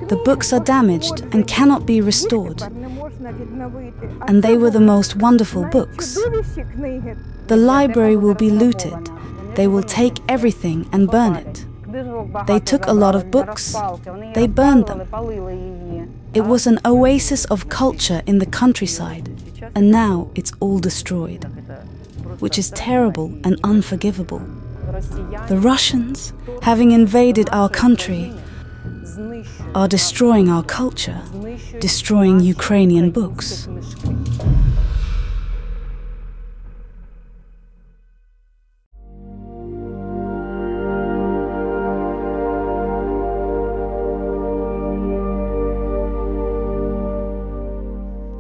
The books are damaged and cannot be restored. And they were the most wonderful books. The library will be looted. They will take everything and burn it. They took a lot of books. They burned them. It was an oasis of culture in the countryside, and now it's all destroyed, which is terrible and unforgivable. The Russians, having invaded our country, are destroying our culture, destroying Ukrainian books.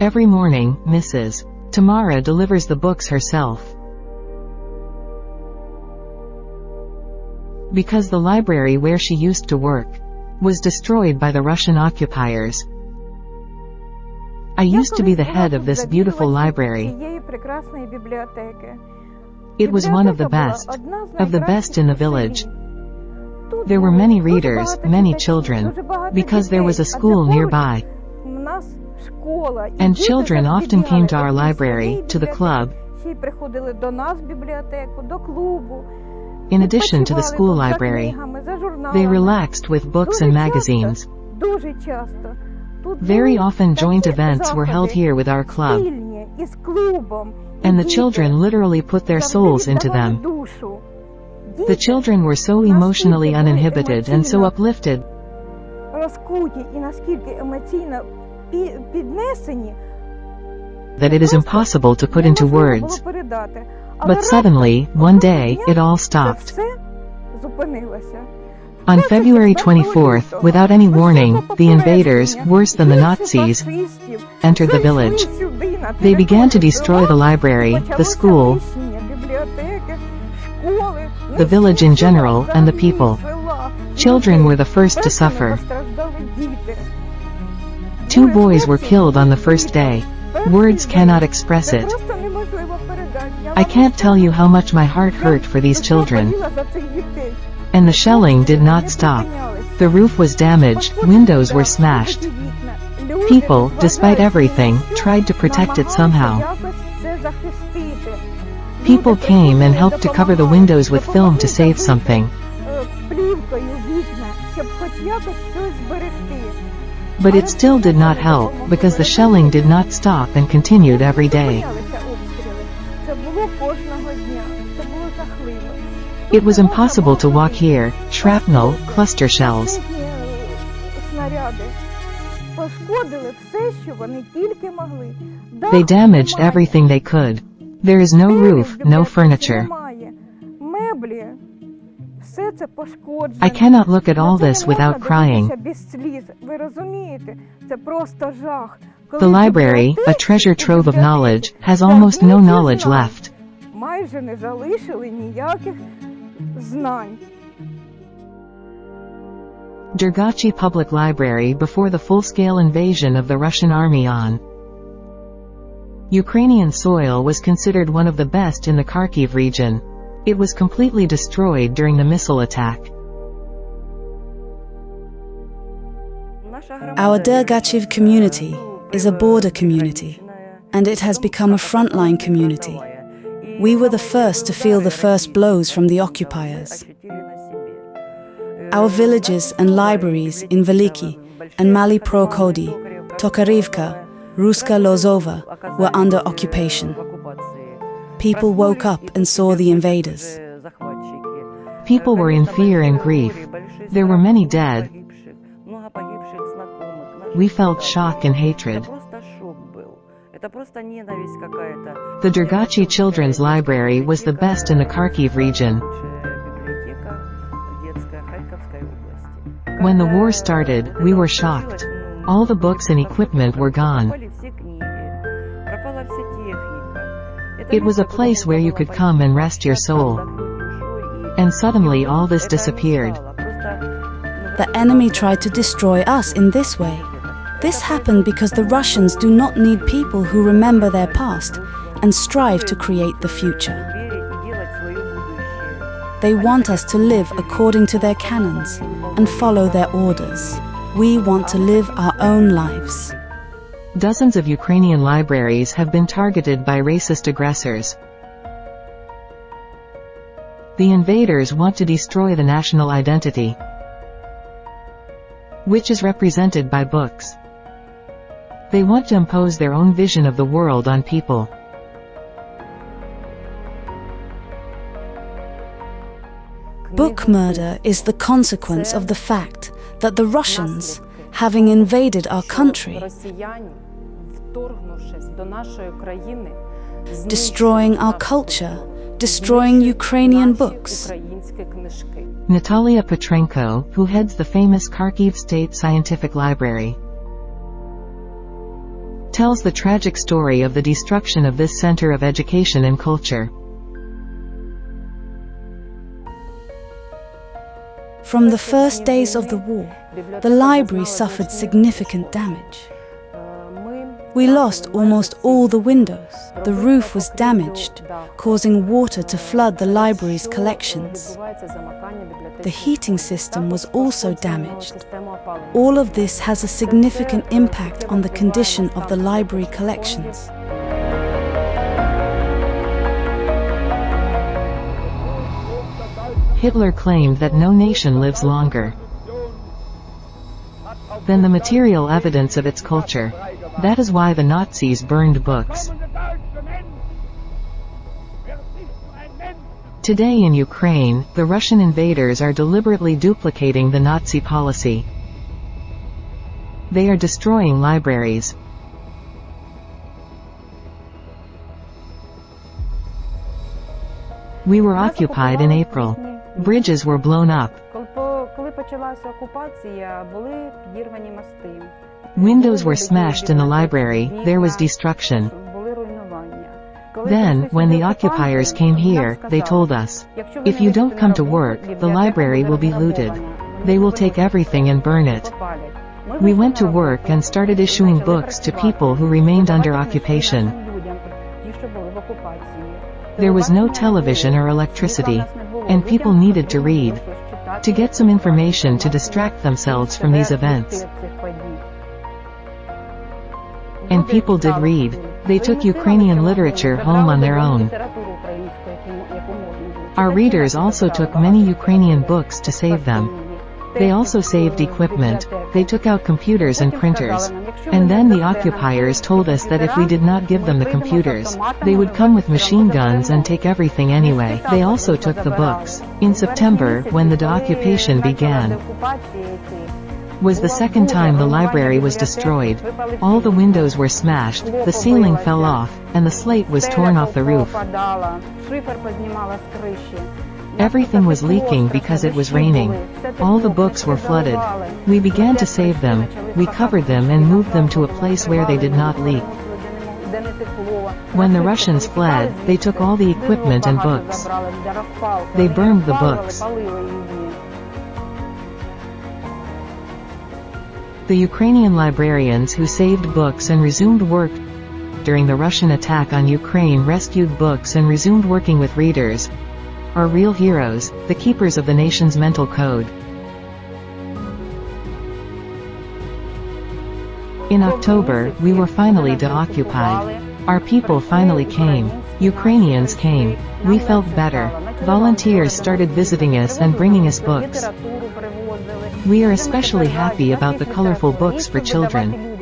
Every morning, Mrs. Tamara delivers the books herself. Because the library where she used to work was destroyed by the Russian occupiers. I used to be the head of this beautiful library. It was one of the best in the village. There were many readers, many children, because there was a school nearby. And children often came to our library, to the club. In addition to the school library, they relaxed with books and magazines. Very often joint events were held here with our club, and the children literally put their souls into them. The children were so emotionally uninhibited and so uplifted that it is impossible to put into words. But suddenly, one day, it all stopped. On February 24th, without any warning, the invaders, worse than the Nazis, entered the village. They began to destroy the library, the school, the village in general, and the people. Children were the first to suffer. 2 boys were killed on the first day. Words cannot express it. I can't tell you how much my heart hurt for these children. And the shelling did not stop. The roof was damaged, windows were smashed. People, despite everything, tried to protect it somehow. People came and helped to cover the windows with film to save something. But it still did not help, because the shelling did not stop and continued every day. It was impossible to walk here. Shrapnel, cluster shells. They damaged everything they could. There is no roof, no furniture. I cannot look at all this without crying. The library, a treasure trove of knowledge, has almost no knowledge left. Dergachi Public Library before the full-scale invasion of the Russian army on Ukrainian soil was considered one of the best in the Kharkiv region. It was completely destroyed during the missile attack. Our Dergachiv community is a border community, and it has become a frontline community. We were the first to feel the first blows from the occupiers. Our villages and libraries in Veliki and LIBROCIDE, Tokarivka, Ruska Lozova were under occupation. People woke up and saw the invaders. People were in fear and grief. There were many dead. We felt shock and hatred. The Dergachi Children's Library was the best in the Kharkiv region. When the war started, we were shocked. All the books and equipment were gone. It was a place where you could come and rest your soul. And suddenly all this disappeared. The enemy tried to destroy us in this way. This happened because the Russians do not need people who remember their past and strive to create the future. They want us to live according to their canons and follow their orders. We want to live our own lives. Dozens of Ukrainian libraries have been targeted by racist aggressors. The invaders want to destroy the national identity, which is represented by books. They want to impose their own vision of the world on people. Book murder is the consequence of the fact that the Russians, having invaded our country, destroying our culture, destroying Ukrainian books. Natalia Petrenko, who heads the famous Kharkiv State Scientific Library, tells the tragic story of the destruction of this center of education and culture. From the first days of the war, the library suffered significant damage. We lost almost all the windows. The roof was damaged, causing water to flood the library's collections. The heating system was also damaged. All of this has a significant impact on the condition of the library collections. Hitler claimed that no nation lives longer than the material evidence of its culture. That is why the Nazis burned books. Today in Ukraine, the Russian invaders are deliberately duplicating the Nazi policy. They are destroying libraries. We were occupied in April. Bridges were blown up. Windows were smashed in the library, there was destruction. Then, when the occupiers came here, they told us, if you don't come to work, the library will be looted. They will take everything and burn it. We went to work and started issuing books to people who remained under occupation. There was no television or electricity, and people needed to read, to get some information to distract themselves from these events. And people did read. They took Ukrainian literature home on their own. Our readers also took many Ukrainian books to save them. They also saved equipment. They took out computers and printers. And then the occupiers told us that if we did not give them the computers, they would come with machine guns and take everything anyway. They also took the books. In September, when the occupation began, was the second time the library was destroyed. All the windows were smashed, the ceiling fell off, and the slate was torn off the roof. Everything was leaking because it was raining. All the books were flooded. We began to save them. We covered them and moved them to a place where they did not leak. When the Russians fled, they took all the equipment and books. They burned the books. The Ukrainian librarians who saved books and resumed work during the Russian attack on Ukraine rescued books and resumed working with readers, are real heroes, the keepers of the nation's mental code. In October, we were finally deoccupied. Our people finally came. Ukrainians came. We felt better. Volunteers started visiting us and bringing us books. We are especially happy about the colorful books for children.